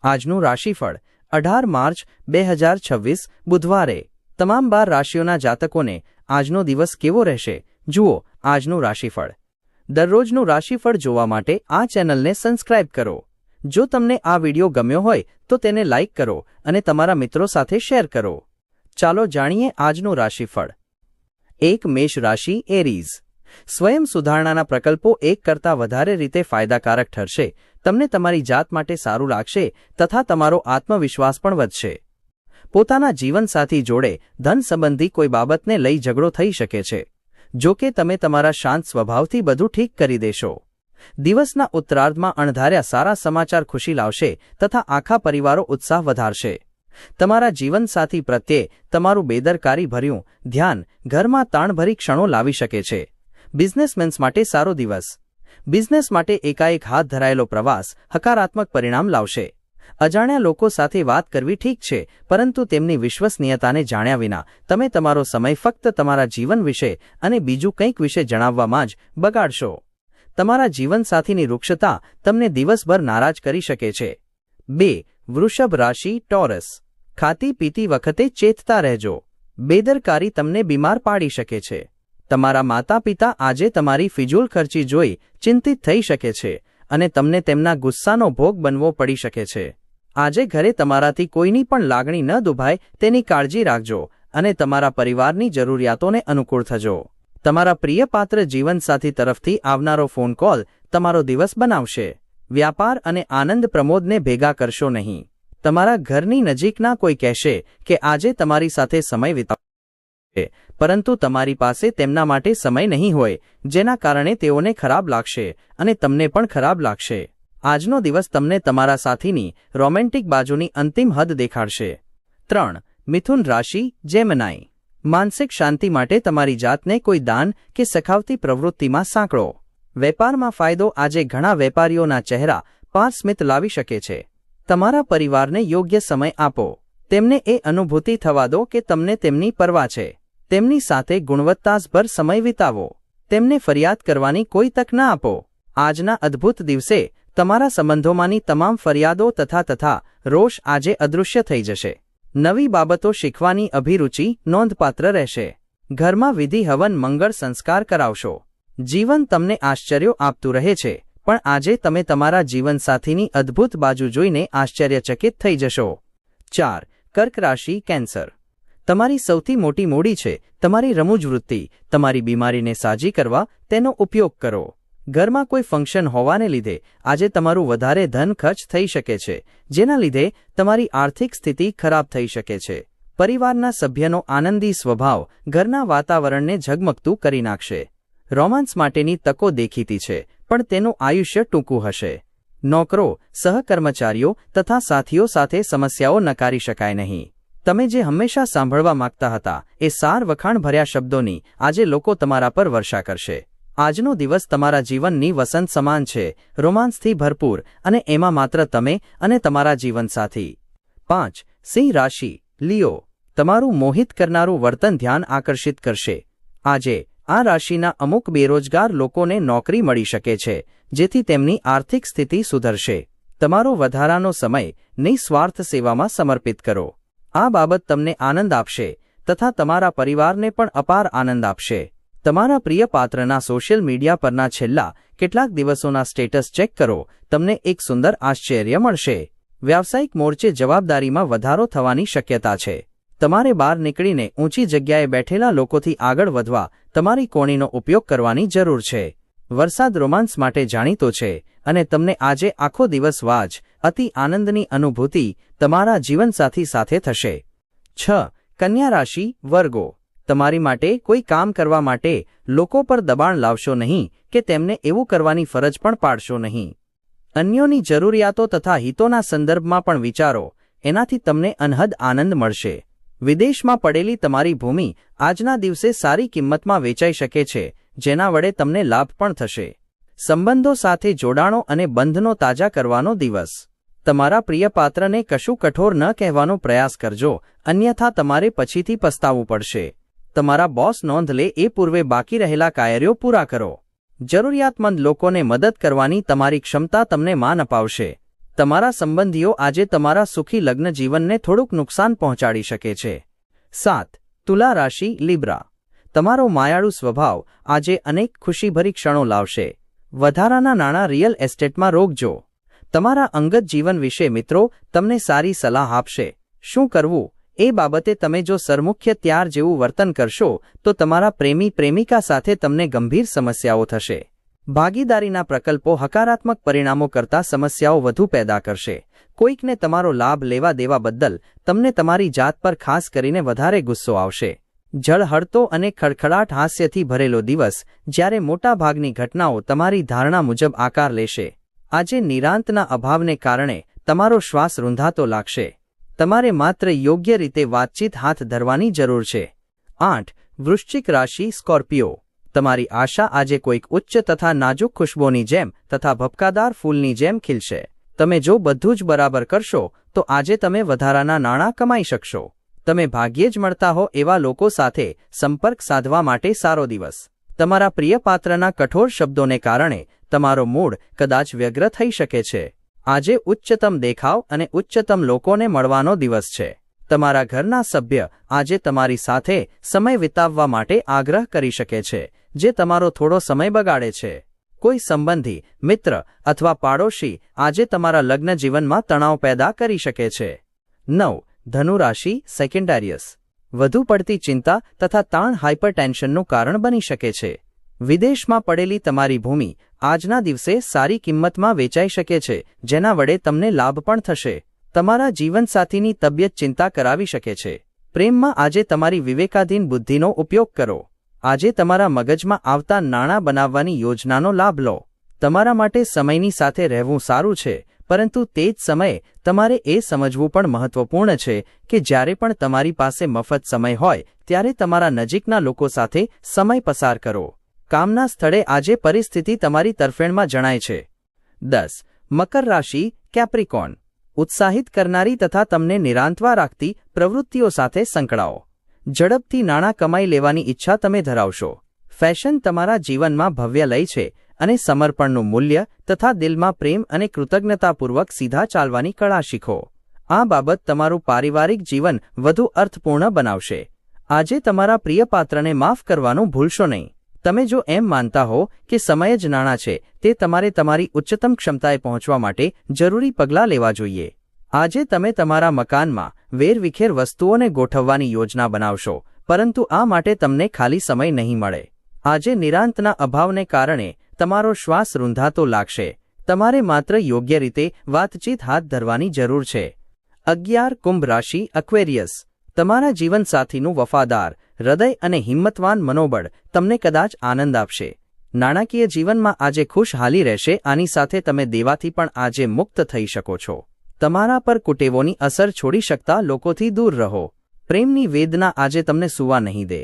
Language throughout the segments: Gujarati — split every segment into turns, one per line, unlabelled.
આજનું રાશિફળ 18 માર્ચ 2026 બુધવારે તમામ 12 રાશિઓના જાતકોને આજનો દિવસ કેવો રહેશે જુઓ આજનું રાશિફળ। દરરોજનું રાશિફળ જોવા માટે આ ચેનલને સબસ્ક્રાઇબ કરો। જો તમને આ વિડિયો ગમ્યો હોય તો તેને લાઇક કરો અને તમારા મિત્રો સાથે શેર કરો। ચાલો જાણીએ આજનું રાશિફળ। 1 મેષ રાશિ એરીઝ। સ્વયં સુધારણાના પ્રકલ્પો એક કરતાં વધારે રીતે ફાયદાકારક ઠરશે। તમને તમારી જાત માટે સારું લાગશે તથા તમારો આત્મવિશ્વાસ પણ વધશે। પોતાના જીવનસાથી જોડે ધન સંબંધી કોઈ બાબતને લઈ ઝઘડો થઈ શકે છે। જો કે તમે તમારા શાંત સ્વભાવથી બધું ઠીક કરી દેશો। દિવસના ઉત્તરાર્ધમાં અણધાર્યા સારા સમાચાર ખુશી લાવશે તથા આખા પરિવારો ઉત્સાહ વધારશે। તમારા જીવનસાથી પ્રત્યે તમારું બેદરકારી ભર્યું ધ્યાન ઘરમાં તાણભરી ક્ષણો લાવી શકે છે। બિઝનેસમેન્સ માટે સારો દિવસ। બિઝનેસ માટે એકાએક હાથ ધરાયેલો પ્રવાસ હકારાત્મક પરિણામ લાવશે। અજાણ્યા લોકો સાથે વાત કરવી ઠીક છે, પરંતુ તેમની વિશ્વસનીયતાને જાણ્યા વિના તમે તમારો સમય ફક્ત તમારા જીવન વિશે અને બીજું કંઈક વિશે જણાવવામાં જ બગાડશો। તમારા જીવનસાથીની રૂક્ષતા તમને દિવસભર નારાજ કરી શકે છે। 2 વૃષભ રાશિ ટોરસ। ખાતી પીતી વખતે ચેતતા રહેજો। બેદરકારી તમને બીમાર પાડી શકે છે। તમારા માતા પિતા આજે તમારી ફિજૂલ ખર્ચી જોઈ ચિંતિત થઈ શકે છે અને તમને તેમના ગુસ્સાનો ભોગ બનવો પડી શકે છે। આજે ઘરે તમારાથી કોઈની પણ લાગણી ન દુભાય તેની કાળજી રાખજો અને તમારા પરિવારની જરૂરિયાતોને અનુકૂળ થજો। તમારા પ્રિય પાત્ર જીવનસાથી તરફથી આવનારો ફોન કોલ તમારો દિવસ બનાવશે। વ્યાપાર અને આનંદ પ્રમોદને ભેગા કરશો નહીં। તમારા ઘરની નજીકના કોઈ કહેશે કે આજે તમારી સાથે સમય વિતાવો, પરંતુ તમારી પાસે તેમના માટે સમય નહીં હોય, જેના કારણે તેઓને ખરાબ લાગશે અને તમને પણ ખરાબ લાગશે। આજનો દિવસ તમને તમારા સાથીની રોમેન્ટિક બાજુની અંતિમ હદ દેખાડશે। 3 મિથુન રાશિ જેમિનાઈ। માનસિક શાંતિ માટે તમારી જાતને કોઈ દાન કે સખાવતી પ્રવૃત્તિમાં સાંકળો। વેપારમાં ફાયદો આજે ઘણા વેપારીઓના ચહેરા પર સ્મિત લાવી શકે છે। તમારા પરિવારને યોગ્ય સમય આપો। તેમને એ અનુભૂતિ થવા દો કે તમને તેમની પરવા છે। તેમની સાથે ગુણવત્તાસભર સમય વિતાવો। તેમને ફરિયાદ કરવાની કોઈ તક ના આપો। આજના અદ્ભુત દિવસે તમારા સંબંધોમાંની તમામ ફરિયાદો તથા રોષ આજે અદૃશ્ય થઈ જશે। નવી બાબતો શીખવાની અભિરુચિ નોંધપાત્ર રહેશે। ઘરમાં વિધિ હવન મંગળ સંસ્કાર કરાવશો। જીવન તમને આશ્ચર્યો આપતું રહે છે, પણ આજે તમે તમારા જીવનસાથીની અદ્ભુત બાજુ જોઈને આશ્ચર્યચકિત થઈ જશો। 4 કર્ક રાશિ કેન્સર। તમારી સૌથી મોટી મૂડી છે તમારી રમૂજ વૃત્તિ। તમારી બીમારીને સાજી કરવા તેનો ઉપયોગ કરો। ઘરમાં કોઈ ફંક્શન હોવાને લીધે આજે તમારું વધારે ધન ખર્ચ થઈ શકે છે, જેના લીધે તમારી આર્થિક સ્થિતિ ખરાબ થઈ શકે છે। પરિવારના સભ્યનો આનંદી સ્વભાવ ઘરના વાતાવરણને ઝગમગતું કરી નાખશે। રોમાન્સ માટેની તકો દેખીતી છે, પણ તેનું આયુષ્ય ટૂંકું હશે। નોકરો, સહકર્મચારીઓ તથા સાથીઓ સાથે સમસ્યાઓ નકારી શકાય નહીં। તમે જે હંમેશા સાંભળવા માંગતા હતા એ સાર વખાણ ભર્યા શબ્દોની આજે લોકો તમારા પર વર્ષા કરશે। આજનો દિવસ તમારા જીવનની વસંત સમાન છે, રોમાંસથી ભરપૂર, અને એમાં માત્ર તમે અને તમારા જીવનસાથી। 5 સિંહ રાશિ લિયો। તમારું મોહિત કરનારું વર્તન ધ્યાન આકર્ષિત કરશે। આજે આ રાશિના અમુક બેરોજગાર લોકોને નોકરી મળી શકે છે, જેથી તેમની આર્થિક સ્થિતિ સુધરશે। તમારો વધારાનો સમય નિસ્વાર્થ સેવામાં સમર્પિત કરો। આ બાબત તમને આનંદ આપશે તથા તમારા પરિવારને પણ અપાર આનંદ આપશે। તમારા પ્રિય પાત્રના સોશિયલ મીડિયા પરના છેલ્લા કેટલાક દિવસોના સ્ટેટસ ચેક કરો, તમને એક સુંદર આશ્ચર્ય મળશે। વ્યાવસાયિક મોરચે જવાબદારીમાં વધારો થવાની શક્યતા છે। તમારે બહાર નીકળીને ઊંચી જગ્યાએ બેઠેલા લોકોથી આગળ વધવા તમારી કોણીનો ઉપયોગ કરવાની જરૂર છે। વરસાદ રોમાંસ માટે જાણીતો છે અને તમને આજે આખો દિવસ વાજ અતિ આનંદની અનુભૂતિ તમારા જીવનસાથી સાથે થશે। 6 કન્યા રાશિ વર્ગો। તમારી માટે કોઈ કામ કરવા માટે લોકો પર દબાણ લાવશો નહીં કે તેમને એવું કરવાની ફરજ પણ પાડશો નહીં। અન્યોની જરૂરિયાતો તથા હિતોના સંદર્ભમાં પણ વિચારો, એનાથી તમને અનહદ આનંદ મળશે। વિદેશમાં પડેલી તમારી ભૂમિ આજના દિવસે સારી કિંમતમાં વેચાઈ શકે છે, જેના વડે તમને લાભ પણ થશે। સંબંધો સાથે જોડાણો અને બંધનો તાજા કરવાનો દિવસ। તમારા પ્રિય પાત્રને કશું કઠોર ન કહેવાનો પ્રયાસ કરજો, અન્યથા તમારે પછીથી પસ્તાવવું પડશે। તમારા બોસ નોંધ લે એ પૂર્વે બાકી રહેલા કાર્યો પૂરા કરો। જરૂરિયાતમંદ લોકોને મદદ કરવાની તમારી ક્ષમતા તમને માન અપાવશે। તમારા સંબંધીઓ આજે તમારા સુખી લગ્ન જીવનને થોડુંક નુકસાન પહોંચાડી શકે છે. 7. તુલા રાશિ લિબ્રા. તમારો માયાળુ સ્વભાવ આજે અનેક ખુશીભરી ક્ષણો લાવશે. વધારાના નાણાં રિયલ એસ્ટેટમાં રોકજો. તમારા અંગત જીવન વિશે મિત્રો તમને સારી સલાહ આપશે. શું કરવું એ બાબતે તમે જો સરમુખ્ય ત્યાર જેવું વર્તન કરશો તો તમારા પ્રેમી પ્રેમિકા સાથે તમને ગંભીર સમસ્યાઓ થશે. ભાગીદારીના પ્રકલ્પો હકારાત્મક પરિણામો કરતાં સમસ્યાઓ વધુ પેદા કરશે. કોઈકને તમારો લાભ લેવા દેવા બદલ તમને તમારી જાત પર ખાસ કરીને વધારે ગુસ્સો આવશે. ઝળહળતો અને ખડખડાટ હાસ્યથી ભરેલો દિવસ જ્યારે મોટાભાગની ઘટનાઓ તમારી ધારણા મુજબ આકાર લેશે. આજે નિરાંતના અભાવને કારણે તમારો શ્વાસ રૂંધાતો લાગશે. તમારે માત્ર યોગ્ય રીતે વાતચીત હાથ ધરવાની જરૂર છે. 8. વૃશ્ચિક રાશિ સ્કોર્પિયો. તમારી આશા આજે કોઈક ઉચ્ચ તથા નાજુક ખુશ્બોની જેમ તથા ભપકાદાર ફૂલની જેમ ખીલશે. તમે જો બધું જ બરાબર કરશો તો આજે તમે વધારાના નાણાં કમાઈ શકશો. તમે ભાગ્યે જ મળતા હો એવા લોકો સાથે સંપર્ક સાધવા માટે સારો દિવસ. તમારા પ્રિય પાત્રના કઠોર શબ્દોને કારણે તમારો મૂડ કદાચ વ્યગ્ર થઈ શકે છે. આજે ઉચ્ચતમ દેખાવ અને ઉચ્ચતમ લોકોને મળવાનો દિવસ છે. તમારા ઘરના સભ્ય આજે તમારી સાથે સમય વિતાવવા માટે આગ્રહ કરી શકે છે, જે તમારો થોડો સમય બગાડે છે. કોઈ સંબંધી, મિત્ર અથવા પાડોશી આજે તમારા લગ્ન જીવનમાં તણાવ પેદા કરી શકે છે. 9. ધનુ રાશિ સેકેન્ડારિયસ. વધુ પડતી ચિંતા તથા તાણ હાઇપરટેન્શનનું કારણ બની શકે છે. વિદેશમાં પડેલી તમારી ભૂમિ આજના દિવસે સારી કિંમતમાં વેચાઈ શકે છે, જેના વડે તમને લાભ પણ થશે. તમારા જીવનસાથીની તબિયત ચિંતા કરાવી શકે છે. પ્રેમમાં આજે તમારી વિવેકાધીન બુદ્ધિનો ઉપયોગ કરો. આજે તમારા મગજમાં આવતા નાણાં બનાવવાની યોજનાનો લાભ લો. તમારા માટે સમયની સાથે રહેવું સારું છે, પરંતુ તે જ સમયે તમારે એ સમજવું પણ મહત્વપૂર્ણ છે કે જ્યારે પણ તમારી પાસે મફત સમય હોય ત્યારે તમારા નજીકના લોકો સાથે સમય પસાર કરો. કામના સ્થળે આજે પરિસ્થિતિ તમારી તરફેણમાં જણાય છે. 10. મકર રાશિ કેપ્રિકોર્ન. ઉત્સાહિત કરનારી તથા તમને નિરાંતવા રાખતી પ્રવૃત્તિઓ સાથે સંકળાઓ. ઝડપથી નાણાં કમાઈ લેવાની ઈચ્છા તમે ધરાવશો. ફેશન તમારા જીવનમાં ભવ્ય લય છે અને સમર્પણનું મૂલ્ય તથા દિલમાં પ્રેમ અને કૃતજ્ઞતાપૂર્વક સીધા ચાલવાની કળા શીખો. આ બાબત તમારું પારિવારિક જીવન વધુ અર્થપૂર્ણ બનાવશે. આજે તમારા પ્રિય પાત્રને માફ કરવાનું ભૂલશો નહીં. તમે જો એમ માનતા હો કે સમય જ નાણાં છે, તે તમારે તમારી ઉચ્ચતમ ક્ષમતાએ પહોંચવા માટે જરૂરી પગલાં લેવા જોઈએ. આજે તમે તમારા મકાનમાં વેરવિખેર વસ્તુઓને ગોઠવવાની યોજના બનાવશો, પરંતુ આ માટે તમને ખાલી સમય નહીં મળે. આજે નિરાંતના અભાવને કારણે તમારો શ્વાસ રૂંધાતો લાગશે. તમારે માત્ર યોગ્ય રીતે વાતચીત હાથ ધરવાની જરૂર છે. 11. કુંભ રાશિ અક્વેરિયસ. તમારા જીવનસાથીનું વફાદાર હૃદય અને હિંમતવાન મનોબળ તમને કદાચ આનંદ આપશે. નાણાકીય જીવનમાં આજે ખુશહાલી રહેશે. આની સાથે તમે દેવાથી પણ આજે મુક્ત થઈ શકો છો. તમારા પર કુટેવોની અસર છોડી શકતા લોકોથી દૂર રહો. પ્રેમની વેદના આજે તમને સૂવા નહીં દે.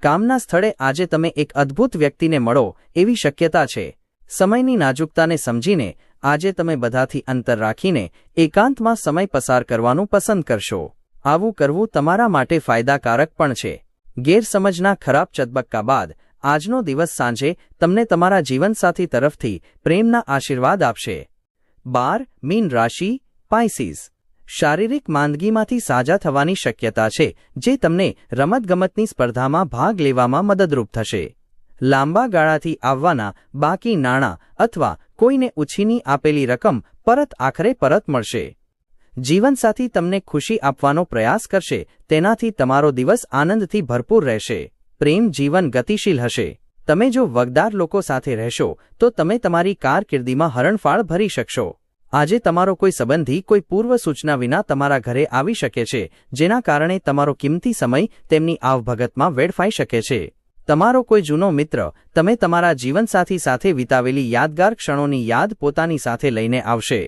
કામના સ્થળે આજે તમે એક અદ્ભુત વ્યક્તિને મળો એવી શક્યતા છે. સમયની નાજુકતાને સમજીને આજે તમે બધાથી અંતર રાખીને એકાંતમાં સમય પસાર કરવાનું પસંદ કરશો. આવું કરવું તમારા માટે ફાયદાકારક પણ છે. ગેરસમજના ખરાબ ચતબક્કા બાદ આજનો દિવસ સાંજે તમને તમારા જીવનસાથી તરફથી પ્રેમના આશીર્વાદ આપશે. 12. મીન રાશિ પાઇસીસ. શારીરિક માંદગીમાંથી સાજા થવાની શક્યતા છે, જે તમને રમતગમતની સ્પર્ધામાં ભાગ લેવામાં મદદરૂપ થશે. લાંબા ગાળાથી આવવાના બાકી નાણાં અથવા કોઈને ઉછીની આપેલી રકમ આખરે પરત મળશે. જીવનસાથી તમને ખુશી આપવાનો પ્રયાસ કરશે. તેનાથી તમારો દિવસ આનંદથી ભરપૂર રહેશે. પ્રેમ જીવન ગતિશીલ હશે. તમે જો વગદાર લોકો સાથે રહેશો તો તમે તમારી કારકિર્દીમાં હરણફાળ ભરી શકશો. આજે તમારો કોઈ સંબંધી કોઈ પૂર્વ સૂચના વિના તમારા ઘરે આવી શકે છે, જેના કારણે તમારો કિંમતી સમય તેમની આવભગતમાં વેડફાઈ શકે છે. તમારો કોઈ જૂનો મિત્ર તમે તમારા જીવનસાથી સાથે વિતાવેલી યાદગાર ક્ષણોની યાદ પોતાની સાથે લઈને આવશે.